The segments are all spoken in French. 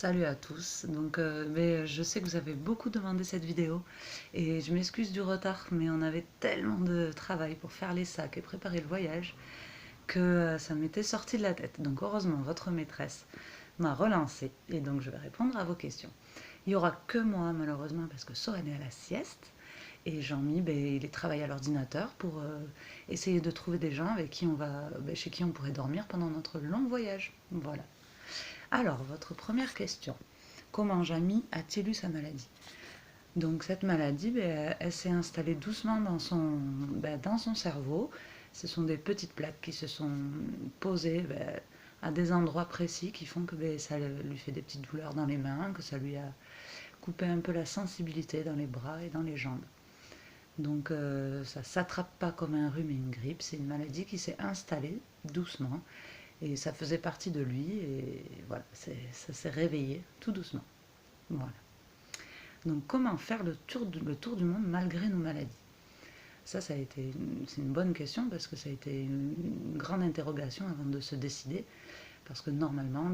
Salut à tous. Je sais que vous avez beaucoup demandé cette vidéo et je m'excuse du retard, mais on avait tellement de travail pour faire les sacs et préparer le voyage que ça m'était sorti de la tête. Donc heureusement, votre maîtresse m'a relancé et donc je vais répondre à vos questions. Il y aura que moi malheureusement parce que Soren est à la sieste et Jean-Mi, il travaille à l'ordinateur pour essayer de trouver des gens avec qui chez qui on pourrait dormir pendant notre long voyage. Voilà. Alors, votre première question. Comment Jamy a-t-il eu sa maladie? Donc cette maladie, elle s'est installée doucement dans son cerveau. Ce sont des petites plaques qui se sont posées à des endroits précis qui font que ça lui fait des petites douleurs dans les mains, que ça lui a coupé un peu la sensibilité dans les bras et dans les jambes. Donc ça ne s'attrape pas comme un rhume et une grippe, c'est une maladie qui s'est installée doucement et ça faisait partie de lui et voilà, ça s'est réveillé tout doucement. Voilà. Donc comment faire le tour du monde malgré nos maladies? C'est une bonne question parce que ça a été une grande interrogation avant de se décider. Parce que normalement,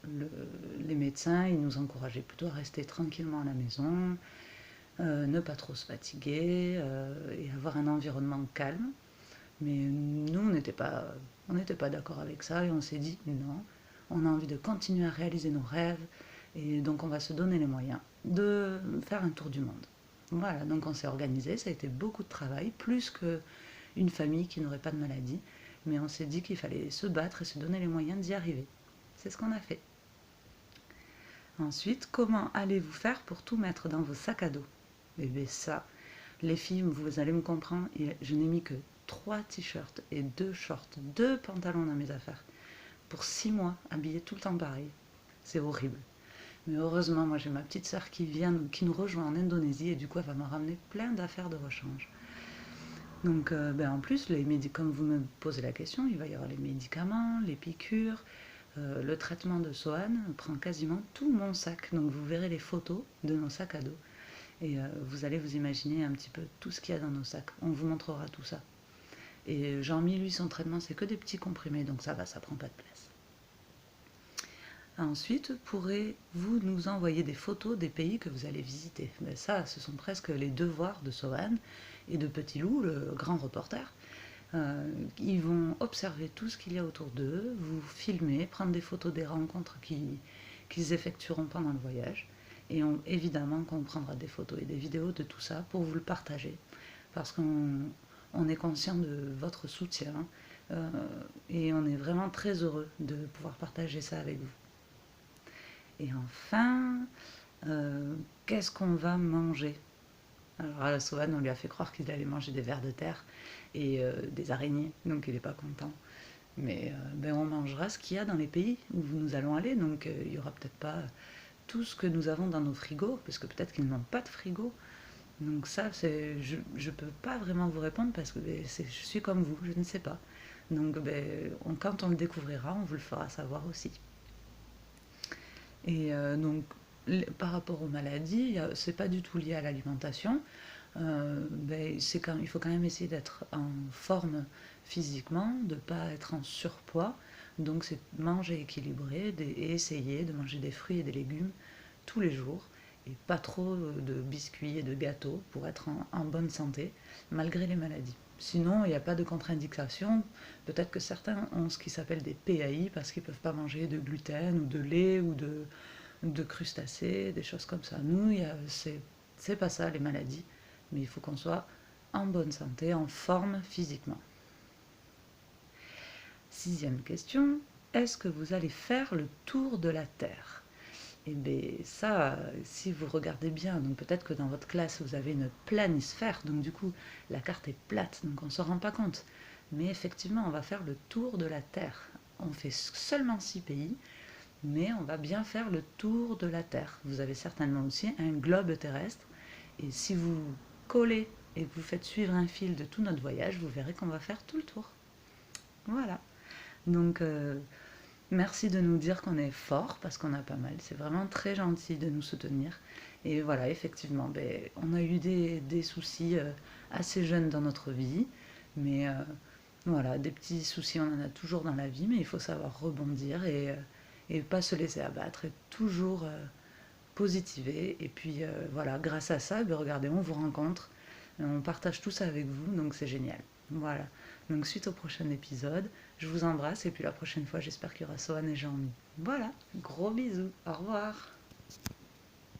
les médecins, ils nous encourageaient plutôt à rester tranquillement à la maison, ne pas trop se fatiguer et avoir un environnement calme. Mais nous, on n'était pas d'accord avec ça et on s'est dit non, on a envie de continuer à réaliser nos rêves et donc on va se donner les moyens de faire un tour du monde. Voilà, donc on s'est organisé, ça a été beaucoup de travail, plus qu'une famille qui n'aurait pas de maladie, mais on s'est dit qu'il fallait se battre et se donner les moyens d'y arriver. C'est ce qu'on a fait. Ensuite, comment allez-vous faire pour tout mettre dans vos sacs à dos? Eh bien ça, les filles, vous allez me comprendre, je n'ai mis que 3 t-shirts et 2 shorts, 2 pantalons dans mes affaires. Pour 6 mois, habillée tout le temps pareil. C'est horrible. Mais heureusement, moi j'ai ma petite sœur qui nous rejoint en Indonésie et du coup elle va me ramener plein d'affaires de rechange. Donc en plus, comme vous me posez la question, il va y avoir les médicaments, les piqûres, le traitement de Sohan prend quasiment tout mon sac. Donc vous verrez les photos de nos sacs à dos. Et vous allez vous imaginer un petit peu tout ce qu'il y a dans nos sacs. On vous montrera tout ça. Et Jean-Mi, lui, son traitement, c'est que des petits comprimés, donc ça va, ça prend pas de place. Ensuite, pourrez-vous nous envoyer des photos des pays que vous allez visiter? Ça, ce sont presque les devoirs de Sohan et de Petit Loup, le grand reporter. Ils vont observer tout ce qu'il y a autour d'eux, vous filmer, prendre des photos des rencontres qu'ils effectueront pendant le voyage. Et évidemment qu'on prendra des photos et des vidéos de tout ça pour vous le partager. Parce qu'on est conscient de votre soutien et on est vraiment très heureux de pouvoir partager ça avec vous. Et enfin, qu'est-ce qu'on va manger? Alors à la Sohan, on lui a fait croire qu'il allait manger des vers de terre et des araignées, donc il n'est pas content. Mais on mangera ce qu'il y a dans les pays où nous allons aller, donc il n'y aura peut-être pas tout ce que nous avons dans nos frigos, parce que peut-être qu'ils n'ont pas de frigo. Donc ça, je ne peux pas vraiment vous répondre parce que je suis comme vous, je ne sais pas. Donc quand on le découvrira, on vous le fera savoir aussi. Et par rapport aux maladies, c'est pas du tout lié à l'alimentation. Il faut quand même essayer d'être en forme physiquement, de ne pas être en surpoids. Donc c'est manger équilibré et essayer de manger des fruits et des légumes tous les jours et pas trop de biscuits et de gâteaux pour être en bonne santé malgré les maladies. Sinon, il n'y a pas de contre-indication. Peut-être que certains ont ce qui s'appelle des PAI parce qu'ils ne peuvent pas manger de gluten ou de lait ou de crustacés, des choses comme ça. Nous, c'est pas ça les maladies, mais il faut qu'on soit en bonne santé, en forme physiquement. 6e question, est-ce que vous allez faire le tour de la Terre? Et bien ça, si vous regardez bien, donc peut-être que dans votre classe vous avez une planisphère, donc du coup la carte est plate, donc on ne se rend pas compte. Mais effectivement, on va faire le tour de la Terre. On fait seulement 6 pays, mais on va bien faire le tour de la Terre. Vous avez certainement aussi un globe terrestre, et si vous collez et que vous faites suivre un fil de tout notre voyage, vous verrez qu'on va faire tout le tour. Voilà. Donc merci de nous dire qu'on est fort parce qu'on a pas mal. C'est vraiment très gentil de nous soutenir. Et voilà, effectivement, on a eu des soucis assez jeunes dans notre vie. Mais voilà, des petits soucis, on en a toujours dans la vie, mais il faut savoir rebondir et pas se laisser abattre, et toujours positiver. Et puis voilà, grâce à ça, regardez, on vous rencontre, on partage tout ça avec vous, donc c'est génial. Voilà, donc suite au prochain épisode, je vous embrasse, et puis la prochaine fois, j'espère qu'il y aura Sohan et Jean-Mi. Voilà, gros bisous, au revoir.